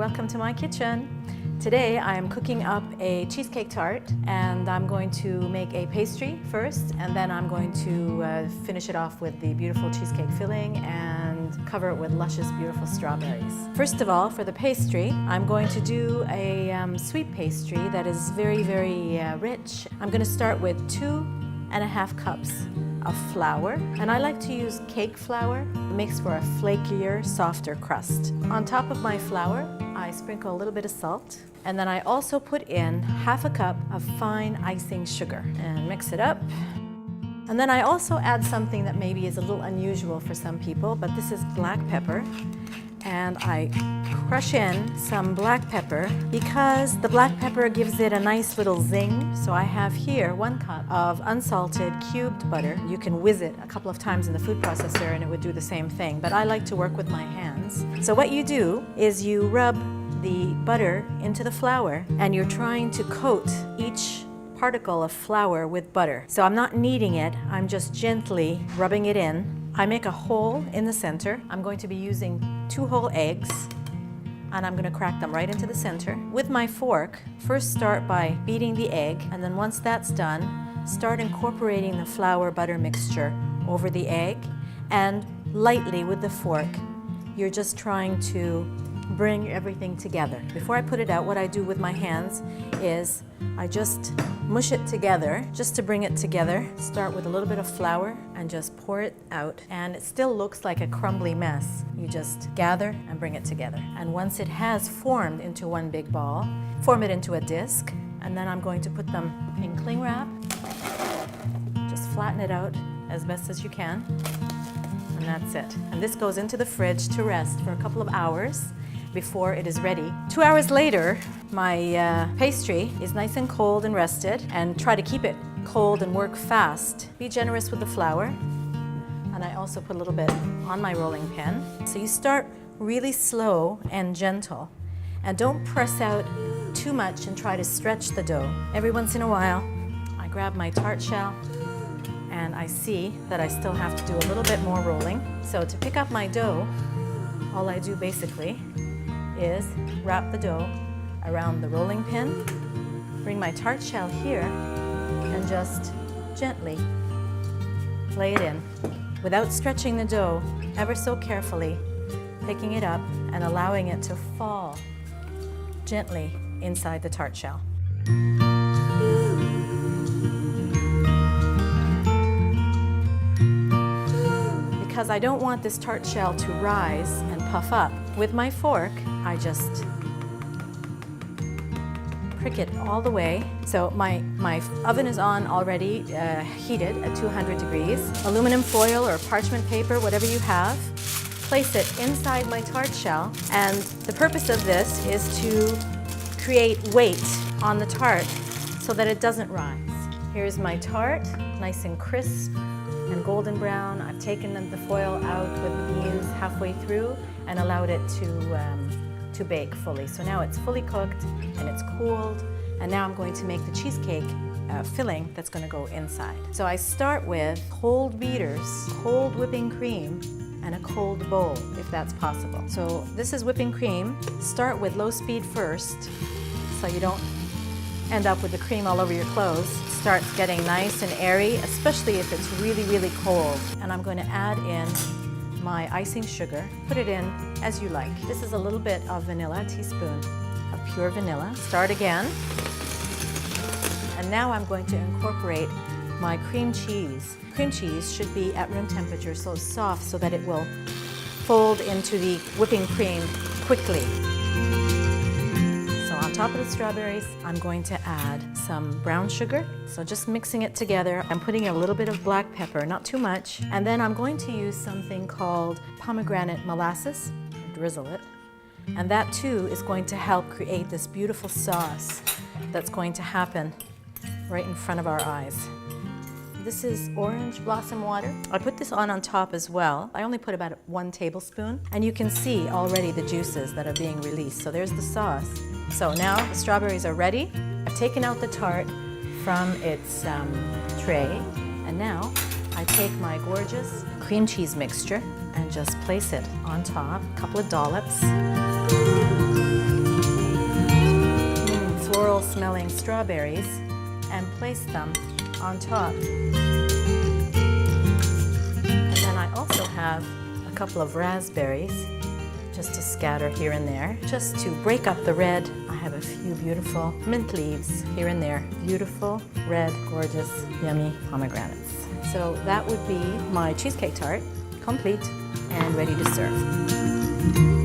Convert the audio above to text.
welcome to my kitchen. Today I am cooking up a cheesecake tart, and I'm going to make a pastry first, and then I'm going to finish it off with the beautiful cheesecake filling and cover it with luscious, beautiful strawberries. First of all, for the pastry, I'm going to do a sweet pastry that is very, very rich. I'm going to start with 2.5 cups of flour, and I like to use cake flour. It makes for a flakier, softer crust. On top of my flour, I sprinkle a little bit of salt, and then I also put in 1/2 cup of fine icing sugar and mix it up. And then I also add something that maybe is a little unusual for some people, but this is black pepper. And I crush in some black pepper because the black pepper gives it a nice little zing. So I have here 1 cup of unsalted cubed butter. You can whiz it a couple of times in the food processor and it would do the same thing, but I like to work with my hands. So what you do is you rub the butter into the flour, and you're trying to coat each particle of flour with butter. So I'm not kneading it, I'm just gently rubbing it in. I make a hole in the center. I'm going to be using 2 whole eggs, and I'm going to crack them right into the center. With my fork, first start by beating the egg, and then once that's done, start incorporating the flour butter mixture over the egg, and lightly with the fork, you're just trying to bring everything together. Before I put it out, what I do with my hands is I just mush it together just to bring it together. Start with a little bit of flour and just pour it out, and it still looks like a crumbly mess. You just gather and bring it together. And once it has formed into one big ball, form it into a disc, and then I'm going to put them in cling wrap. Just flatten it out as best as you can, and that's it. And this goes into the fridge to rest for a couple of hours before it is ready. 2 hours later, my pastry is nice and cold and rested, and try to keep it cold and work fast. Be generous with the flour, and I also put a little bit on my rolling pin. So you start really slow and gentle, and don't press out too much and try to stretch the dough. Every once in a while, I grab my tart shell, and I see that I still have to do a little bit more rolling. So to pick up my dough, all I do basically is wrap the dough around the rolling pin, bring my tart shell here, and just gently lay it in without stretching the dough, ever so carefully, picking it up and allowing it to fall gently inside the tart shell. Because I don't want this tart shell to rise and puff up, with my fork, I just prick it all the way. So my oven is on already, heated at 200 degrees. Aluminum foil or parchment paper, whatever you have. Place it inside my tart shell, and the purpose of this is to create weight on the tart so that it doesn't rise. Here's my tart, nice and crisp and golden brown. I've taken the foil out with the beans halfway through and allowed it to bake fully. So now it's fully cooked and it's cooled, and now I'm going to make the cheesecake filling that's going to go inside. So I start with cold beaters, cold whipping cream, and a cold bowl if that's possible. So this is whipping cream. Start with low speed first so you don't end up with the cream all over your clothes. Starts getting nice and airy, especially if it's really, really cold. And I'm going to add in my icing sugar. Put it in as you like. This is a little bit of vanilla, a teaspoon of pure vanilla. Start again. And now I'm going to incorporate my cream cheese. Cream cheese should be at room temperature, so soft so that it will fold into the whipping cream quickly. On top of the strawberries, I'm going to add some brown sugar. So just mixing it together. I'm putting a little bit of black pepper, not too much. And then I'm going to use something called pomegranate molasses, drizzle it. And that too is going to help create this beautiful sauce that's going to happen right in front of our eyes. This is orange blossom water. I put this on top as well. I only put about 1 tablespoon, and you can see already the juices that are being released. So there's the sauce. So now the strawberries are ready. I've taken out the tart from its tray, and now I take my gorgeous cream cheese mixture and just place it on top, a couple of dollops. floral smelling strawberries and place them on top. And then I also have a couple of raspberries just to scatter here and there. Just to break up the red, I have a few beautiful mint leaves here and there. Beautiful, red, gorgeous, yummy pomegranates. So that would be my cheesecake tart, complete and ready to serve.